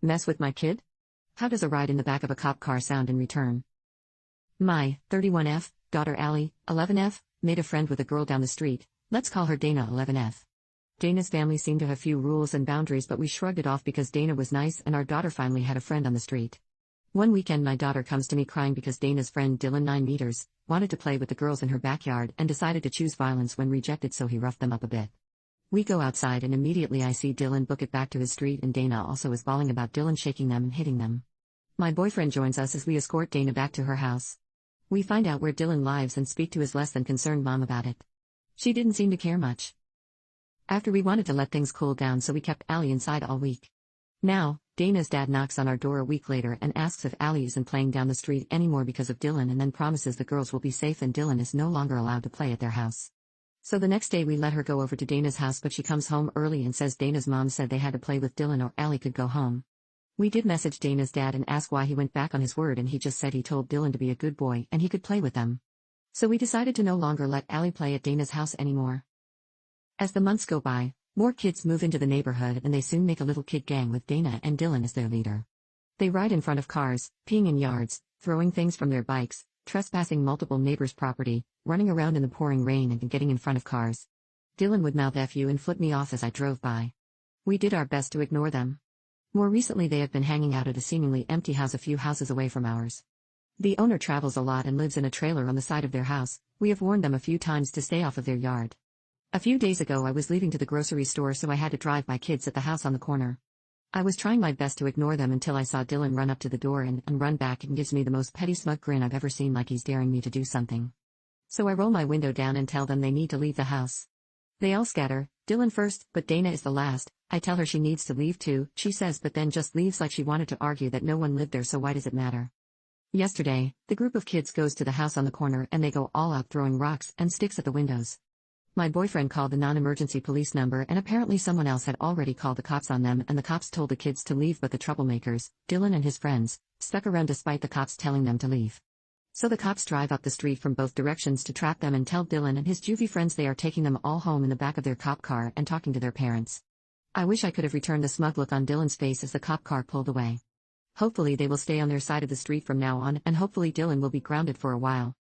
Mess with my kid? How does a ride in the back of a cop car sound in return? My 31F daughter Allie, 11F, made a friend with a girl down the street. Let's call her Dana, 11F. Dana's family seemed to have few rules and boundaries, but we shrugged it off because Dana was nice and our daughter finally had a friend on the street. One weekend my daughter comes to me crying because Dana's friend Dylan, 9 meters, wanted to play with the girls in her backyard and decided to choose violence when rejected, so he roughed them up a bit. We go outside and immediately I see Dylan book it back to his street, and Dana also is bawling about Dylan shaking them and hitting them. My boyfriend joins us as we escort Dana back to her house. We find out where Dylan lives and speak to his less than concerned mom about it. She didn't seem to care much. After we wanted to let things cool down, so we kept Allie inside all week. Now, Dana's dad knocks on our door a week later and asks if Allie isn't playing down the street anymore because of Dylan, and then promises the girls will be safe and Dylan is no longer allowed to play at their house. So the next day we let her go over to Dana's house, but she comes home early and says Dana's mom said they had to play with Dylan or Allie could go home. We did message Dana's dad and ask why he went back on his word, and he just said he told Dylan to be a good boy and he could play with them. So we decided to no longer let Allie play at Dana's house anymore. As the months go by, more kids move into the neighborhood and they soon make a little kid gang with Dana and Dylan as their leader. They ride in front of cars, peeing in yards, throwing things from their bikes, trespassing multiple neighbors' property, running around in the pouring rain and getting in front of cars. Dylan would mouth "F you" and flip me off as I drove by. We did our best to ignore them. More recently they have been hanging out at a seemingly empty house a few houses away from ours. The owner travels a lot and lives in a trailer on the side of their house. We have warned them a few times to stay off of their yard. A few days ago I was leaving to the grocery store, so I had to drive my kids at the house on the corner. I was trying my best to ignore them until I saw Dylan run up to the door and run back and gives me the most petty smug grin I've ever seen, like he's daring me to do something. So I roll my window down and tell them they need to leave the house. They all scatter, Dylan first, but Dana is the last. I tell her she needs to leave too, she says, but then just leaves like she wanted to argue that no one lived there, so why does it matter? Yesterday, the group of kids goes to the house on the corner and they go all out throwing rocks and sticks at the windows. My boyfriend called the non-emergency police number and apparently someone else had already called the cops on them, and the cops told the kids to leave, but the troublemakers, Dylan and his friends, stuck around despite the cops telling them to leave. So the cops drive up the street from both directions to trap them and tell Dylan and his juvie friends they are taking them all home in the back of their cop car and talking to their parents. I wish I could have returned the smug look on Dylan's face as the cop car pulled away. Hopefully they will stay on their side of the street from now on, and hopefully Dylan will be grounded for a while.